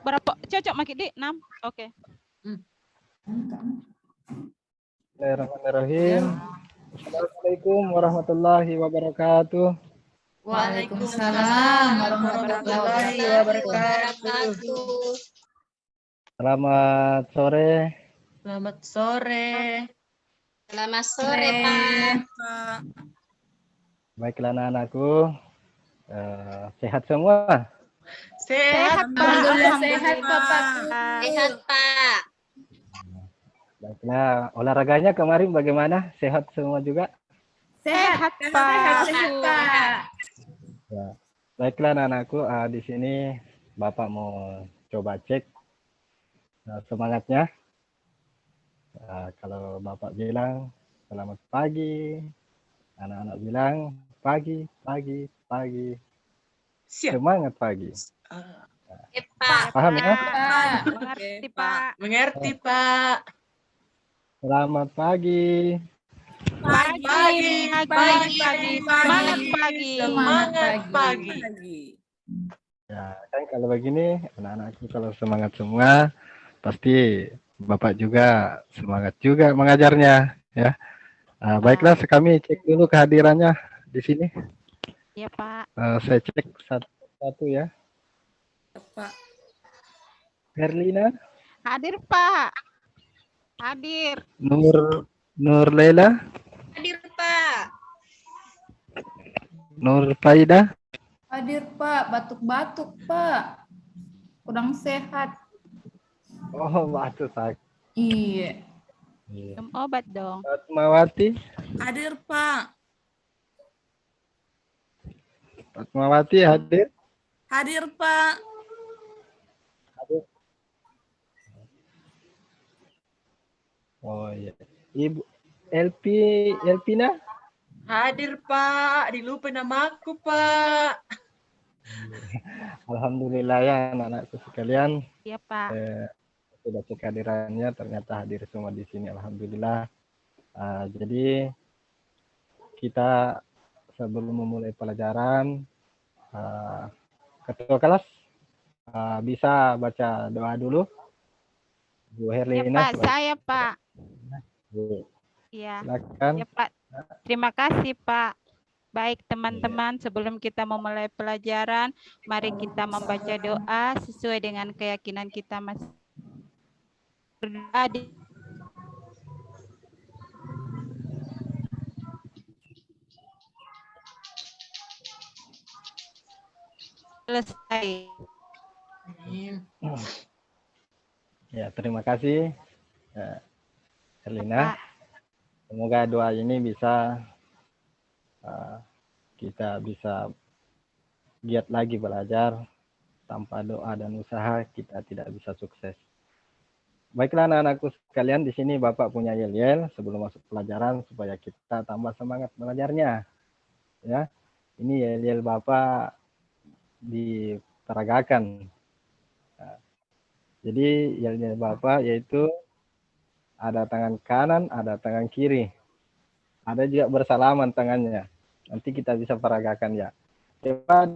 berapa? Cocok makin di 6. Oke. Bismillahirrahmanirrahim. Assalamualaikum warahmatullahi wabarakatuh. Waalaikumsalam warahmatullahi wabarakatuh. Selamat sore. Selamat sore. Selamat sore, Pak. Baiklah anak-anakku, sehat semua? Sehat, Pak. Alhamdulillah Sehat, Bapak. Sehat, Pak. Baiklah, olahraganya kemarin bagaimana? Sehat semua juga? Sehat, Pak. Sehat, Pak. Ya. Baiklah anak-anakku, di sini Bapak mau coba cek semangatnya. Kalau Bapak bilang selamat pagi, anak-anak bilang pagi. Semangat pagi. Pak. Paham ya? Pak. Mengerti, Pak. Mengerti, Pak. Selamat pagi. Pagi. Semangat pagi. Semangat pagi. Ya, kan kalau begini anak-anakku kalau semangat semua, pasti Bapak juga semangat juga mengajarnya, ya. Baiklah, kami cek dulu kehadirannya di sini. Iya, Pak. Saya cek satu-satu ya. Pak. Herlina, Hadir, Pak. Hadir. Nur Lela, Hadir, Pak. Nur Faida, Hadir Pak, batuk-batuk Pak. Kurang sehat. oh batu sakit. Iya. Minum obat dong. Fatmawati, Hadir, Pak. Fatmawati hadir. Hadir, Pak. Oh iya. Ibu Elpina, Hadir, Pak. Dilupa namaku, Pak. alhamdulillah ya anak-anakku sekalian. Iya, Pak. Sudah cek kehadirannya, ternyata hadir semua di sini, alhamdulillah. Jadi kita sebelum memulai pelajaran, ketua kelas bisa baca doa dulu, Bu Iya, Herlina. Pak. Saya, Pak. Bu, Iya. silakan. Ya, Pak. Terima kasih, Pak. Baik, teman-teman, sebelum kita memulai pelajaran, mari kita membaca doa sesuai dengan keyakinan kita masing. Berdoa di selesai. Ya, terima kasih Herlina. Pak. Semoga doa ini bisa kita bisa giat lagi belajar. Tanpa doa dan usaha kita tidak bisa sukses. Baiklah anak-anakku sekalian, di sini Bapak punya yel-yel sebelum masuk pelajaran supaya kita tambah semangat belajarnya. Ya. Ini yel-yel Bapak diperagakan. Nah, jadi yel-yel Bapak yaitu ada tangan kanan, ada tangan kiri. Ada juga bersalaman tangannya. Nanti kita bisa peragakan ya. Coba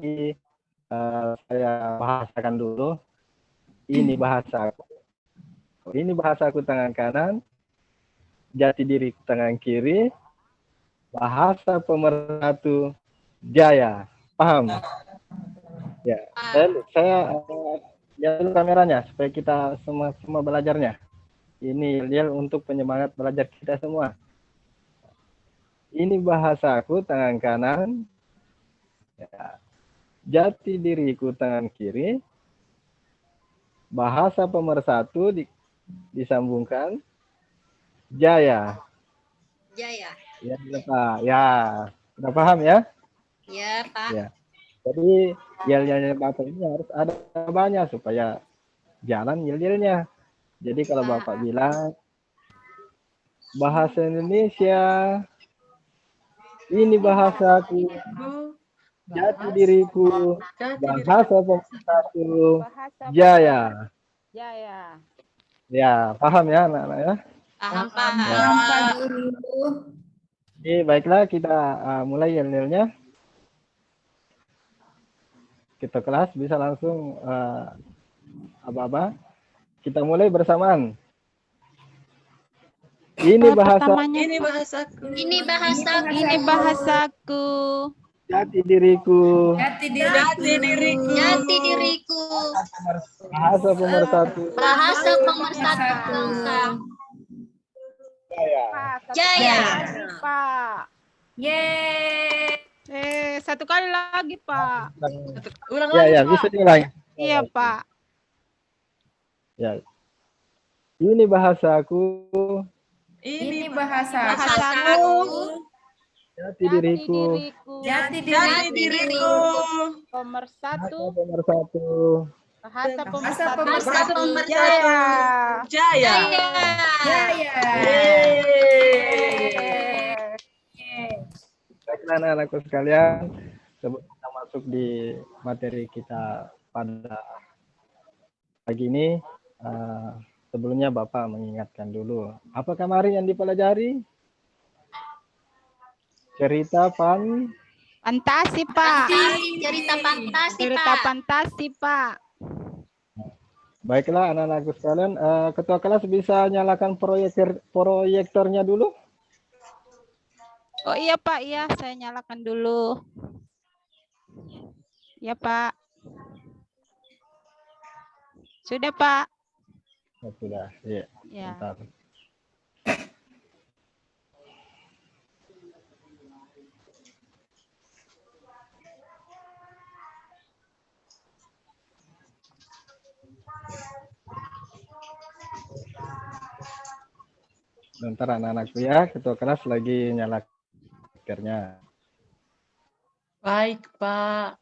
saya bahasakan dulu. Ini bahasaku. Ini bahasaku tangan kanan. Jati diriku tangan kiri. Bahasa pemersatu Jaya. Paham? Ya. Saya lihat dulu kameranya supaya kita semua belajarnya. Ini real untuk penyemangat belajar kita semua. Ini bahasaku tangan kanan. Ya. Jati diriku tangan kiri. Bahasa pemersatu disambungkan Jaya. Jaya. Ya, Pak. Ya, sudah paham ya? Ya, Pak. Ya. Jadi yel-yelnya Bapak ini harus ada banyak supaya jalan yel-yelnya. Jadi kalau Bapak bilang bahasa Indonesia, ini bahasaku, jati diriku, bahasa pemersatu Jaya. Jaya. Ya, paham ya anak-anak ya? Paham, Paham Pak. Pak Guru. Oke, baiklah kita mulai yel-yelnya. Kita kelas bisa langsung apa-apa. Kita mulai bersamaan. Ini bahasa Pertamanya, Ini Pak. bahasaku. Ini bahasaku. Ini bahasaku. jati diriku. Jati Jati diriku. Jati diriku. Bahasa pemersatu Bahasa pemersatu bangsa. saya. Jaya. Pak. Yeay. Satu kali lagi, Pak. Ulang Ya, lagi, ya, Pak. bisa diulangi. Iya, Pak. Ya. Ini bahasaku, Ini bahasa Bahasaku. jati diriku, jati Jati diriku. Pemersatu. pemersatu. Bahasa Bahasa pemersatu. pemersatu. Jaya. Jaya. Jaya. Baiklah anak-anakku sekalian, sebelum kita masuk di materi kita pada pagi ini, sebelumnya Bapak mengingatkan dulu, apa kemarin yang dipelajari? Cerita Fantasi, Pak. Cerita fantasi, Cerita Pak. fantasi, Pak. Baiklah anak-anakku sekalian, ketua kelas bisa nyalakan proyektornya dulu. Oh iya, Pak. Iya, saya nyalakan dulu. Ya, Pak. Sudah, Pak. Oh, sudah, iya. Ya. Bentar. Bentar anak-anakku ya, ketua kelas lagi nyala speakernya. Baik, Pak.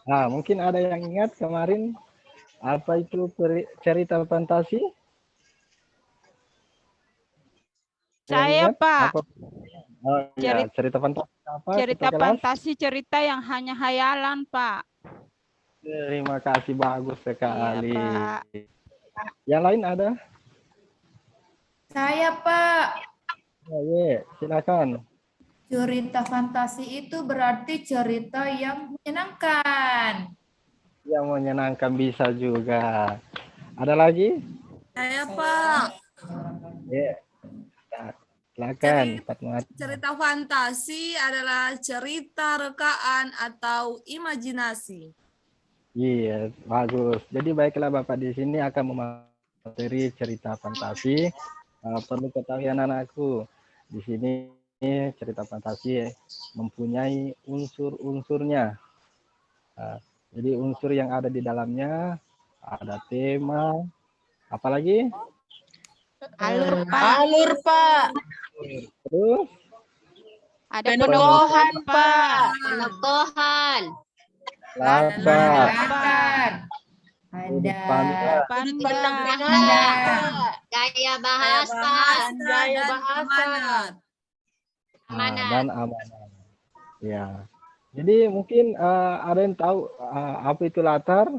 Nah, mungkin ada yang ingat kemarin apa itu cerita fantasi? Saya, Ingat? Pak. Apa? Oh iya, cerita fantasi apa? Cerita ketua kelas? fantasi, cerita yang hanya hayalan, Pak. Terima kasih, bagus sekali. Iya, Pak. Yang lain ada? Saya, Pak. Oh, iya, silakan. Cerita fantasi itu berarti cerita yang menyenangkan. Yang menyenangkan bisa juga. Ada lagi? Saya, Pak. Iya. Nah, silakan, Fatmawati. Cerita fantasi adalah cerita rekaan atau imajinasi. Iya, bagus. Jadi baiklah Bapak di sini akan memateri cerita fantasi. Perlu ketahui anak-anakku, di sini cerita fantasi mempunyai unsur-unsurnya. Jadi unsur yang ada di dalamnya ada tema, apalagi Alur, Pak. Alur, Pak. terus Ada Penokohan, penokohan, Pak. Penokohan. latar, Latar. Ada Pandang. Gaya bahasa. Gaya bahasa. Amanat. dan amanah. Ya. Jadi mungkin ada yang tahu apa itu latar?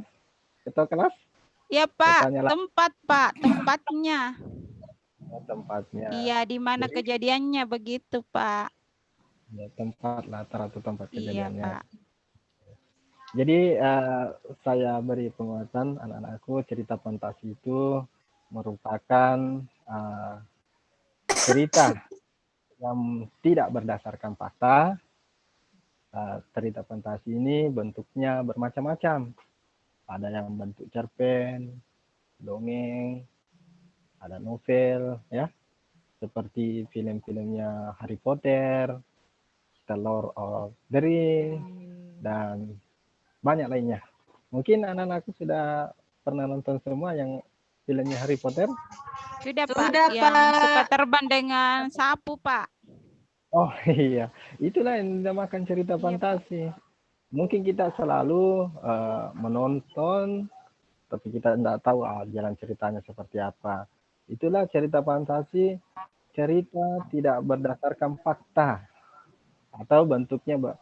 Ketua kelas? Ya, Pak. Bertanya lah. Tempat, Pak. Tempatnya. Tempatnya. Iya, di mana kejadiannya begitu, Pak. Ya, tempat latar atau tempat Iya, kejadiannya. Pak. Jadi saya beri penguatan anak-anakku, cerita fantasi itu merupakan cerita yang tidak berdasarkan fakta. Cerita fantasi ini bentuknya bermacam-macam. Ada yang bentuk cerpen, dongeng, ada novel, ya, seperti film-filmnya Harry Potter, The Lord of the Rings, dan banyak lainnya. Mungkin anak-anakku sudah pernah nonton semua yang filmnya Harry Potter. Sudah, Pak. Sudah, Yang Pak. suka terbang dengan sapu, Pak. Oh iya, itulah yang dinamakan cerita fantasi. Mungkin kita selalu menonton, tapi kita tidak tahu jalan ceritanya seperti apa. Itulah cerita fantasi, cerita tidak berdasarkan fakta atau bentuknya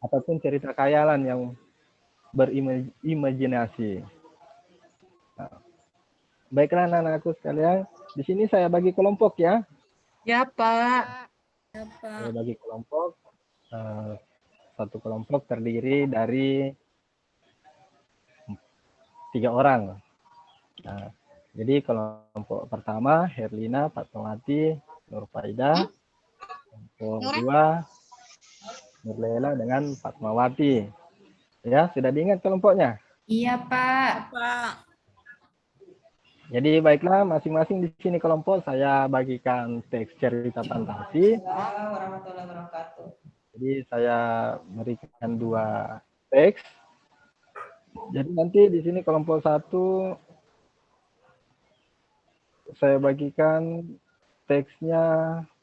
ataupun cerita khayalan yang berimajinasi. Baiklah anak-anakku sekalian, di sini saya bagi kelompok ya. Ya, Pak. Ya, Saya Pak. bagi kelompok. Satu kelompok terdiri dari 3 orang. Nah, jadi kelompok pertama Herlina, Fatmawati, Nurfaida. Kelompok kedua Nurlela dengan Fatmawati. Ya, sudah diingat kelompoknya? Iya, Pak. Ya, Pak. Jadi baiklah, masing-masing di sini kelompok saya bagikan teks cerita fantasi. Warahmatullahi wabarakatuh. Jadi saya berikan 2 teks. Jadi nanti di sini kelompok 1 saya bagikan teksnya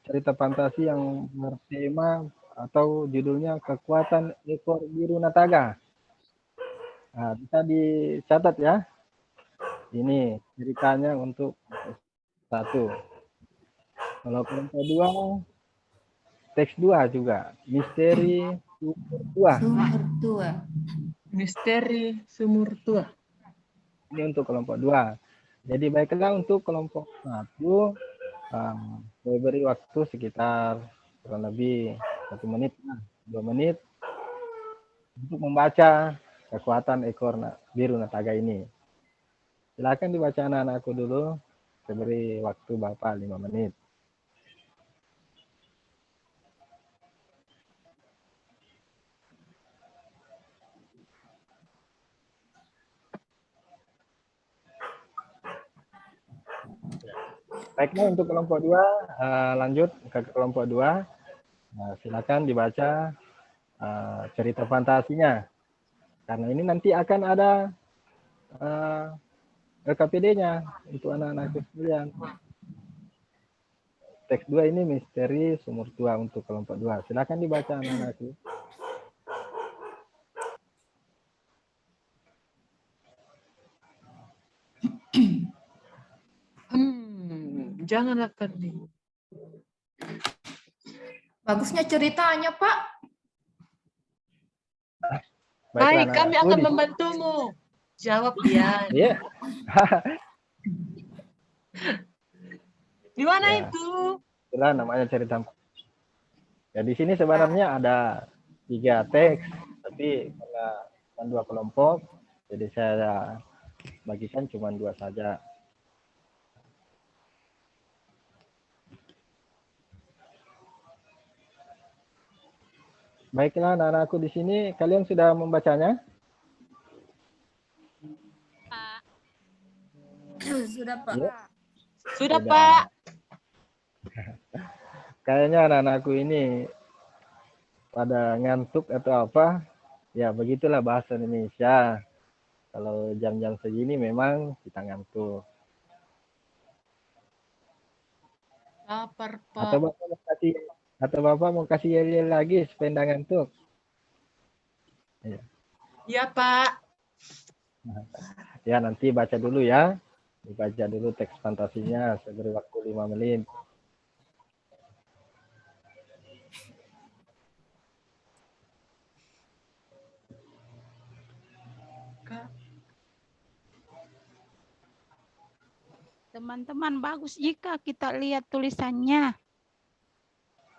cerita fantasi yang bertema atau judulnya Kekuatan Ekor Biru Nataga. Nah, bisa dicatat ya. Ini ceritanya untuk 1. Kalau kelompok 2, teks 2 juga. Misteri Sumur Tua. Sumur tua. Misteri Sumur Tua. Ini untuk kelompok 2. Jadi baiklah untuk kelompok 1, saya beri waktu sekitar kurang lebih 1 menit, 2 menit untuk membaca kekuatan ekor biru nataga ini. Silakan dibaca anak-anakku dulu. Saya beri waktu Bapak 5 menit. Baiklah untuk kelompok 2, lanjut ke kelompok 2. Silakan dibaca cerita fantasinya. Karena ini nanti akan ada LKPD-nya untuk anak-anakku sekalian. Teks 2 ini misteri sumur tua untuk kelompok 2. Silakan dibaca anak-anakku. Janganlah Kardi. Bagusnya ceritanya, Pak. Baik, kami anak-anakku, akan di- membantumu. Jawab Dian. Iya. Di mana Ya. itu? Itulah namanya cerita. Ya di sini sebenarnya ada 3 teks, tapi karena cuma 2 kelompok, jadi saya bagikan cuma 2 saja. Baiklah anak-anakku di sini, kalian sudah membacanya? Pak. Sudah, Pak. Iya. Sudah, Sudah. Pak. Kayaknya anak-anakku ini pada ngantuk atau apa? Ya begitulah bahasa Indonesia. Kalau jam-jam segini memang kita ngantuk. Lapar, Atau Pak. Bapak mau kasih yel-yel lagi supaya nggak ngantuk. Ya, Pak. Ya nanti baca dulu ya. Dibaca dulu teks fantasinya. Saya beri waktu 5 menit. Teman-teman, bagus jika kita lihat tulisannya.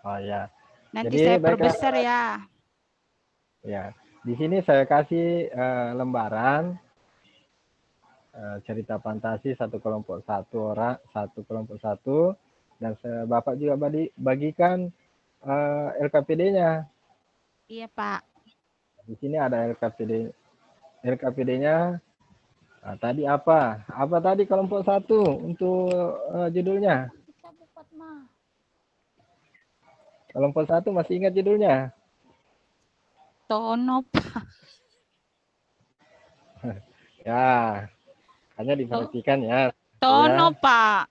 Oh ya. Nanti Jadi, saya baiklah. perbesar ya. Ya. Di sini saya kasih lembaran cerita fantasi satu kelompok 1 orang, satu kelompok 1, dan Bapak juga bagikan LKPD-nya. Iya, Pak. Di sini ada LKPD-nya. Nah, tadi apa? Apa tadi kelompok 1 untuk judulnya? Kita buat mah. Kelompok 1 masih ingat judulnya? Tono, Pak. Ya, hanya diperhatikan ya. Tono, Ya, Pak.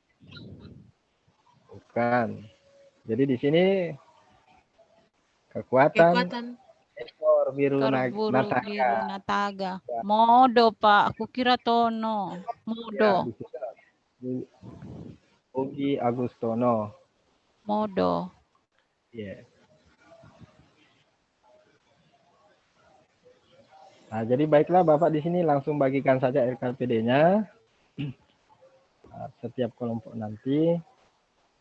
bukan. Jadi di sini kekuatan ekor biru Berburu nataga. biru nataga. Modo, Pak. Aku kira Tono. Ya, Modo. di situ Ugi Agustono. Modo. Iya. Nah, jadi baiklah Bapak di sini langsung bagikan saja LKPD-nya. Setiap kelompok nanti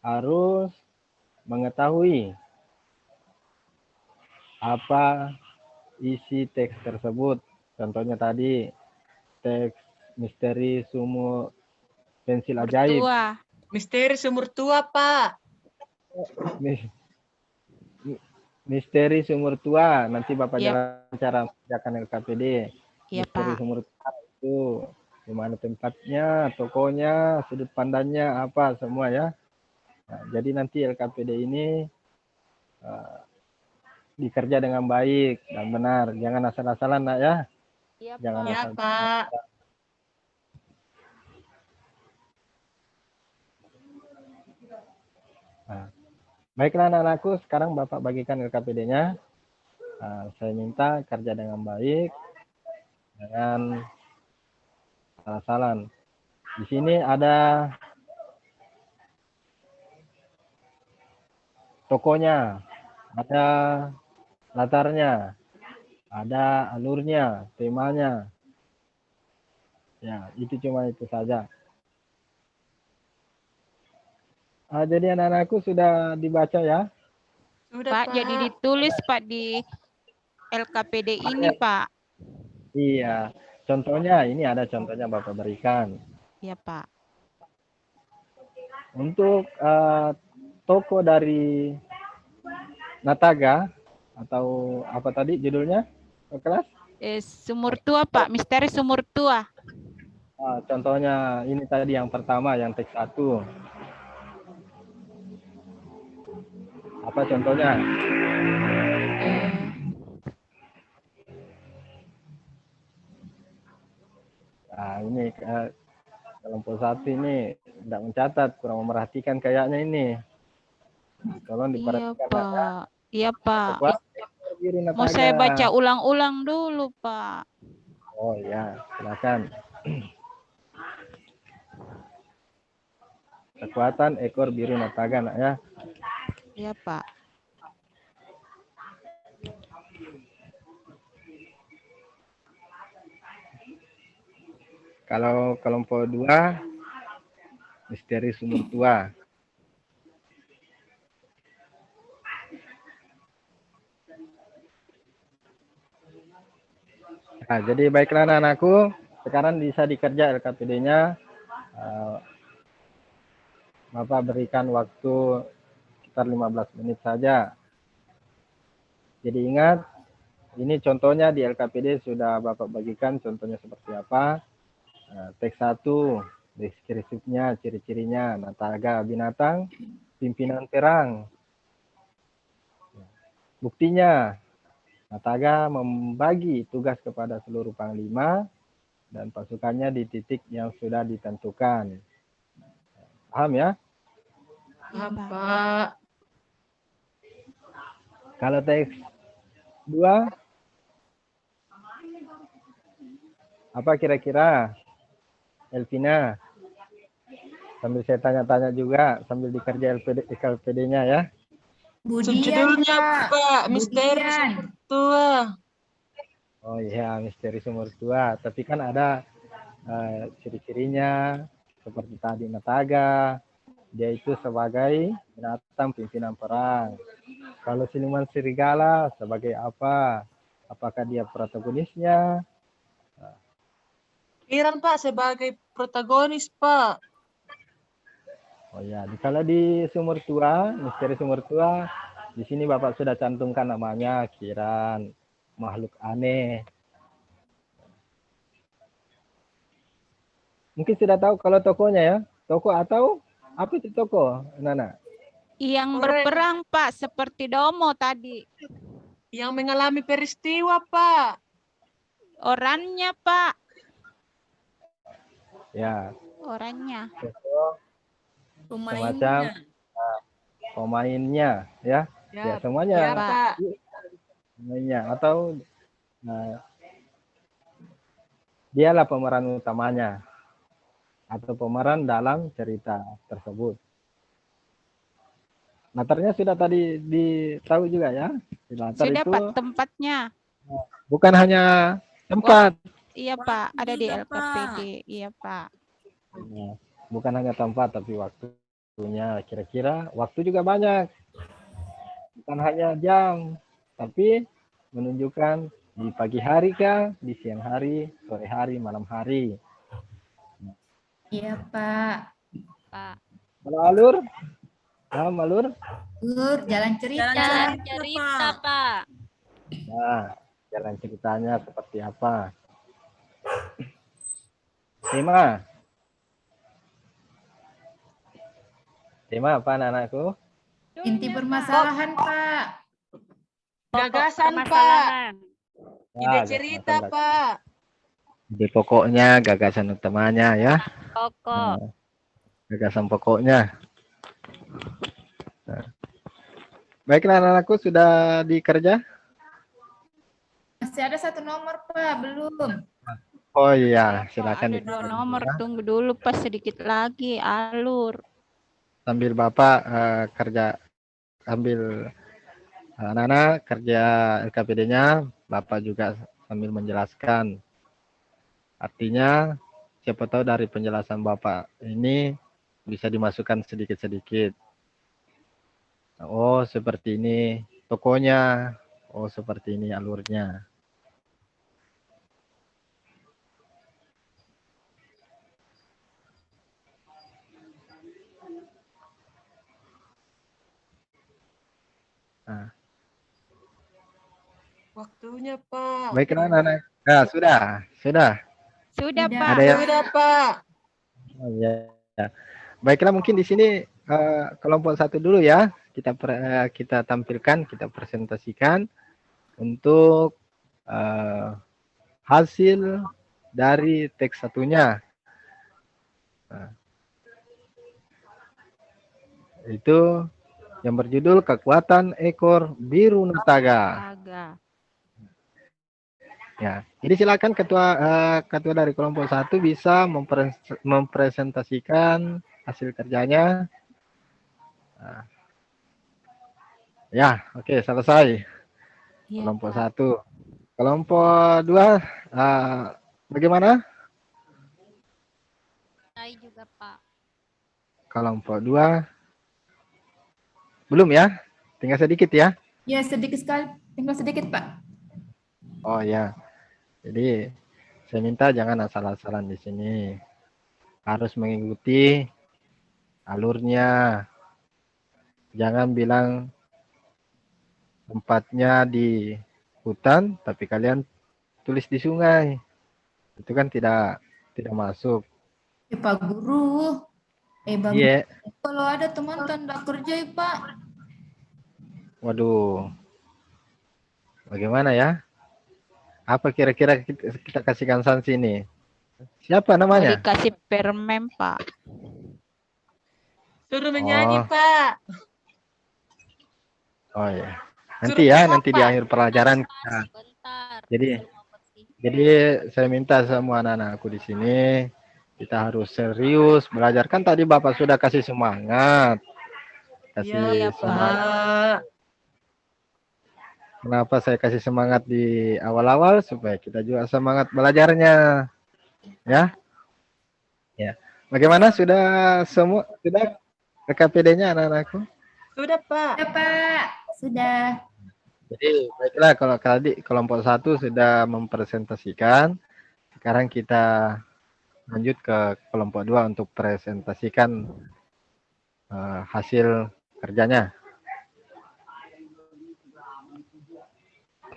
harus mengetahui apa isi teks tersebut. Contohnya tadi teks misteri sumur pensil ajaib. Mertua. Misteri sumur tua, Pak. Mi- Misteri sumur tua. Nanti Bapak Iya. jalan cara mengerjakan LKPD. Iya, Misteri Pak. sumur tua itu di mana tempatnya, tokonya, sudut pandangnya apa semua ya. Nah, jadi nanti LKPD ini dikerja dengan baik dan benar. Jangan asal-asalan nak ya. Iya, Jangan Pak. Ya, asal. Pak. Nah, baiklah anak-anakku, sekarang Bapak bagikan LKPD-nya. Saya minta kerja dengan baik, dengan asal-asalan. Di sini ada tokonya, ada latarnya, ada alurnya, temanya. Ya, itu cuma itu saja. Jadi anak-anakku sudah dibaca ya. Sudah, Pak, Pak. jadi ditulis Pak di LKPD ini, Pak. Iya, contohnya ini ada contohnya Bapak berikan. Iya, Pak. Untuk toko dari Nataga atau apa tadi judulnya kelas? Sumur tua, Pak. Misteri sumur tua. Contohnya ini tadi yang pertama yang teks 1. Apa contohnya? Nah, ini kelompok 1 ini tidak mencatat, kurang memerhatikan kayaknya ini. Tolong Iya, diperhatikan. Pak. Iya, Pak. Kuat, biru Mau Nataga. saya baca ulang-ulang dulu, Pak. Oh ya, silakan. Kekuatan ekor biru Nataga nak ya. Iya, Pak. Kalau kelompok 2 misteri sumur tua. Nah, jadi baiklah anak-anakku, sekarang bisa dikerja LKPD-nya. Bapak berikan waktu sekitar 15 menit saja. Jadi ingat, ini contohnya di LKPD sudah Bapak bagikan contohnya seperti apa. Teks 1, deskripsinya, ciri-cirinya, Nataga binatang, pimpinan perang. Buktinya, Nataga membagi tugas kepada seluruh panglima dan pasukannya di titik yang sudah ditentukan. Paham ya? Paham, Pak. Kalau teks 2, apa kira-kira? Elvina, sambil saya tanya-tanya juga, sambil dikerja LKPD-nya ya. Budian, Subjudulnya, Pak. Pak. Misteri Budian. sumur tua. Oh iya, misteri sumur tua. Tapi kan ada ciri-cirinya, seperti tadi Nataga, dia itu sebagai binatang pimpinan perang. Kalau siluman serigala sebagai apa? Apakah dia protagonisnya? Kiran, Pak, sebagai protagonis, Pak. Oh ya, kalau di sumur tua, misteri sumur tua, di sini Bapak sudah cantumkan namanya, Kiran, makhluk aneh. Mungkin sudah tahu kalau tokonya ya, toko atau apa itu toko, Nana? Yang Orang berperang, Pak, seperti Domo tadi. yang mengalami peristiwa, Pak. Orangnya, Pak. Ya, Orangnya. toko Pemainnya. semacam pemainnya, ya, ya semuanya. Ya, Pak. Pemainnya atau dialah pemeran utamanya atau pemeran dalam cerita tersebut. Latarnya sudah tadi ditahu juga ya. Latar Sudah, itu Pak, tempatnya. bukan hanya tempat, Iya, Pak. Ada di juga, Pak. LKPD. Iya, Pak. bukan hanya tempat tapi waktunya. Kira-kira waktu juga banyak. bukan hanya jam, tapi menunjukkan di pagi hari kah, di siang hari, sore hari, malam hari. Iya, Pak. Pak. Kalau alur, paham alur? Jalan cerita. Jalan Cerita, Pak. Nah, jalan ceritanya seperti apa? Tema. Tema apa anak-anakku? Inti permasalahan, Pak. Gagasan, Pak. Permasalahan. Ide Ya, cerita, gagasan- Pak. ide pokoknya, gagasan utamanya ya. Pokok. Gagasan pokoknya. Nah. Baiklah anak-anakku, sudah dikerja? Masih ada 1 nomor, Pak. Belum. Oh iya, Pak, silakan ada 2 dikerjakan nomor, ya. tunggu dulu Pak, sedikit lagi alur. Sambil Bapak kerja, sambil anak-anak kerja LKPD-nya, Bapak juga sambil menjelaskan. Artinya, siapa tahu dari penjelasan Bapak ini bisa dimasukkan sedikit-sedikit. Oh, seperti ini tokonya. Oh, seperti ini alurnya. Nah, Waktunya, Pak. baiklah anak-anak. Nah, sudah. Sudah Sudah. Pak. Ada yang Sudah, Pak. oh, ya. Baiklah, mungkin di sini kelompok 1 dulu ya. Kita tampilkan, kita presentasikan untuk hasil dari teks satunya. Nah, itu yang berjudul Kekuatan Ekor Biru Nutaga. Astaga. Ya, jadi silakan ketua dari kelompok 1 bisa mempresentasikan hasil kerjanya. Nah, ya, oke, selesai. Iya, Kelompok Pak. 1. Kelompok 2 bagaimana? Saya juga Pak. Kelompok 2 belum ya? Tinggal sedikit ya. Ya, sedikit sekali. Tinggal sedikit, Pak. Oh ya. Jadi saya minta jangan asal-asalan di sini. Harus mengikuti alurnya. Jangan bilang tempatnya di hutan tapi kalian tulis di sungai. Itu kan tidak masuk. Ya, Pak Guru. Bagus. Iya. Kalau ada teman tanda kerja, ya, Pak. Waduh. Bagaimana ya? Apa kira-kira kita kasihkan sanksi ini? Siapa Mau namanya? dikasih permen, Pak. Suruh menyanyi, Oh. Pak. Oh ya. Nanti ya, nanti di akhir pelajaran kita. Sebentar. Jadi saya minta semua anak-anakku di sini kita harus serius belajar. Kan tadi Bapak sudah kasih semangat. Iya, Semangat. Pak. Kenapa saya kasih semangat di awal-awal supaya kita juga semangat belajarnya. Ya. Ya. Bagaimana sudah semua sudah KKPD-nya anak-anakku? Sudah, Pak. Ya, Pak. Sudah. Jadi baiklah kalau tadi kelompok 1 sudah mempresentasikan. Sekarang kita lanjut ke kelompok 2 untuk presentasikan hasil kerjanya.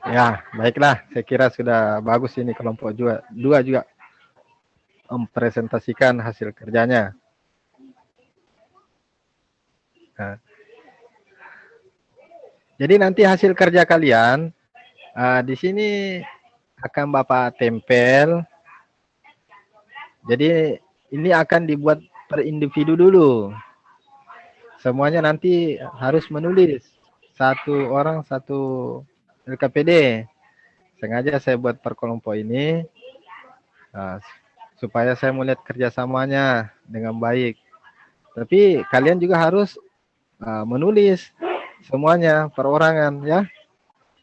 Ya, baiklah. Saya kira sudah bagus ini kelompok 2 juga mempresentasikan hasil kerjanya. Nah, jadi nanti hasil kerja kalian di sini akan Bapak tempel. Jadi ini akan dibuat per individu dulu. Semuanya nanti harus menulis. 1 orang 1 LKPD. Sengaja saya buat per kelompok ini supaya saya melihat kerjasamanya dengan baik. Tapi kalian juga harus menulis semuanya perorangan ya.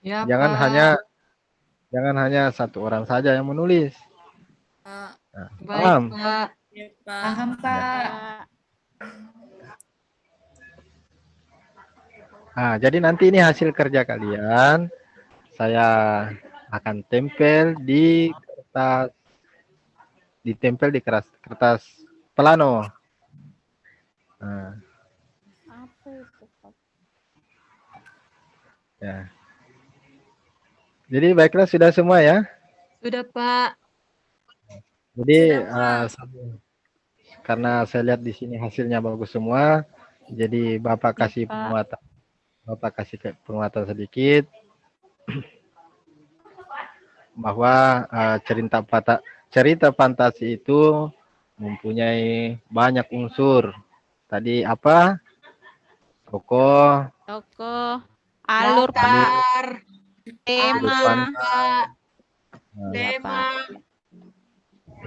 Ya, Jangan Pak. hanya 1 orang saja yang menulis. Nah, Baik, paham? Pak. Ya, Pak. Paham, Pak. Jadi nanti ini hasil kerja kalian. Saya akan tempel di kertas, ditempel di kertas plano. Nah, Apa itu, Pak? ya. Jadi baiklah sudah semua ya. Sudah, Pak. Jadi Sudah, Pak. karena saya lihat di sini hasilnya bagus semua, jadi Bapak Ya, kasih Pak. penguatan. Bapak kasih penguatan sedikit bahwa cerita fantasi itu mempunyai banyak unsur. Tadi apa? Tokoh, Tokoh, alur, Pak. Latar, Tema. Depan. Pak. Nah, Ya, Tema, Pak.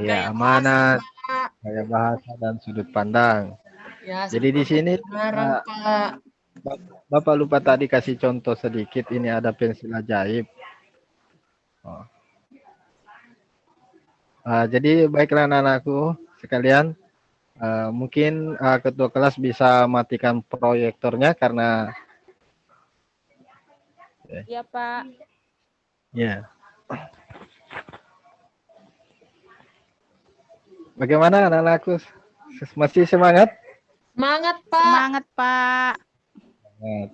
ya, gaya amanat, bahasa, Pak. gaya bahasa dan sudut pandang. Ya, Jadi di sini sekarang, Pak. Bapak lupa tadi kasih contoh sedikit. Ini ada pensil ajaib. Oh. Jadi baiklah anak-anakku sekalian, mungkin ketua kelas bisa matikan proyektornya karena Ya, Pak. ya. Bagaimana anak-anakku? Masih semangat? Semangat, Pak. Semangat, Pak. Semangat.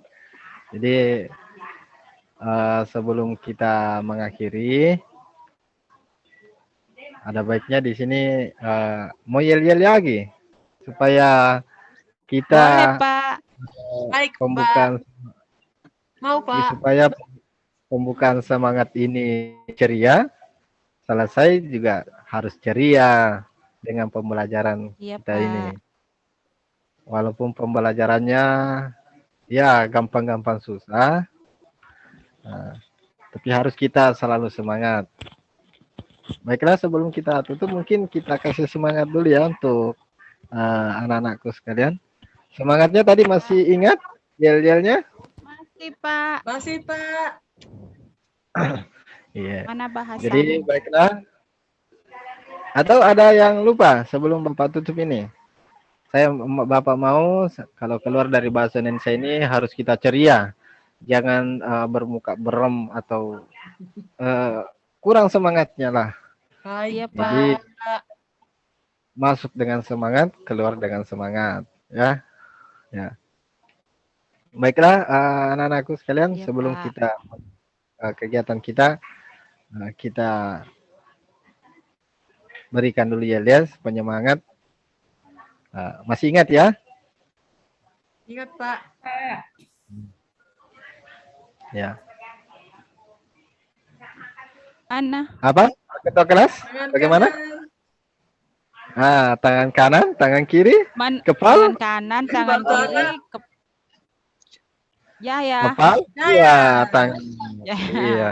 Jadi sebelum kita mengakhiri, ada baiknya di sini mau yel-yel lagi supaya kita Boleh, Pak. Baik, Pak. pembukaan Mau, Pak. supaya pembukaan semangat ini ceria, selesai juga harus ceria dengan pembelajaran Iya, kita Pak. ini. Walaupun pembelajarannya ya gampang-gampang susah, tapi harus kita selalu semangat. Baiklah, sebelum kita tutup mungkin kita kasih semangat dulu ya untuk anak-anakku sekalian. Semangatnya tadi masih ingat yel-yelnya? Masih, Pak. Masih, Pak. Iya. Mana bahasa? Jadi baiklah. Atau ada yang lupa sebelum Bapak tutup ini? Bapak mau kalau keluar dari bahasa Indonesia ini harus kita ceria. Jangan bermuka berem atau kurang semangatnya lah. Baik, Iya, Jadi Pak. masuk dengan semangat, keluar dengan semangat, ya. Ya. Baiklah anak-anakku sekalian, Iya, sebelum Pak. kita kegiatan kita kita berikan dulu ya penyemangat. Masih ingat ya? Ingat, Pak. Ya. Ana. Apa? Ketua kelas? Tangan Bagaimana? kanan. Tangan kanan, tangan kiri, kepala, Tangan kanan, tangan Kepala. kiri. Ya, ya. kepala, Ya, iya, ya. tangan, Ya. iya.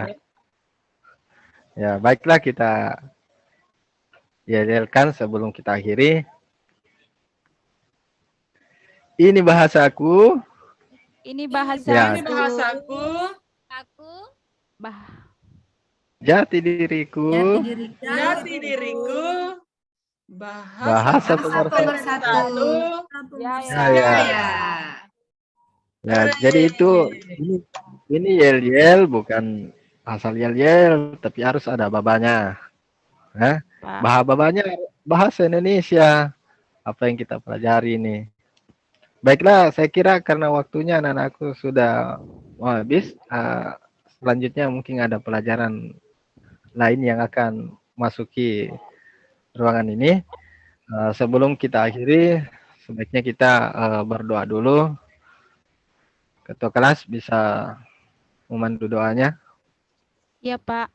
Ya, baiklah kita yelkan sebelum kita akhiri. Ini bahasaku. Ini bahasa Ya. Ini bahasaku. Aku Jati diriku. Jati diriku. Bahasa pemersatu. Ya, Ya, ya. Ya, jadi itu ini yel-yel bukan asal yel-yel, tapi harus ada babanya. Nah, Pak. babanya bahasa Indonesia. Apa yang kita pelajari ini. Baiklah, saya kira karena waktunya anak-anakku sudah mau habis. Selanjutnya mungkin ada pelajaran lain yang akan masuki ruangan ini. Sebelum kita akhiri, sebaiknya kita berdoa dulu. Ketua kelas bisa memandu doanya. Ya, Pak.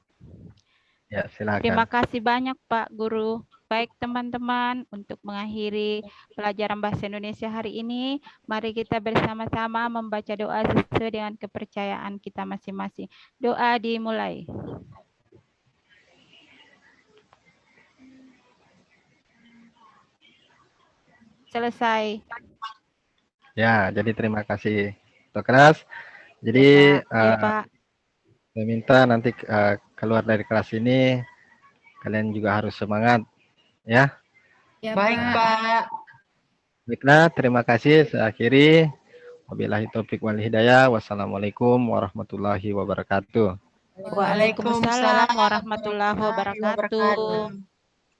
Ya, silakan. Terima kasih banyak, Pak Guru. Baik, teman-teman, untuk mengakhiri pelajaran Bahasa Indonesia hari ini, mari kita bersama-sama membaca doa sesuai dengan kepercayaan kita masing-masing. Doa dimulai. Selesai. Ya, jadi terima kasih Ketua kelas. Jadi Ya, Pak. saya minta nanti keluar dari kelas ini kalian juga harus semangat, ya. Baik, Pak. Baiklah, terima kasih. Saya akhiri. Wabillahi taufik wal hidayah. Wassalamualaikum warahmatullahi wabarakatuh. Waalaikumsalam warahmatullahi wabarakatuh.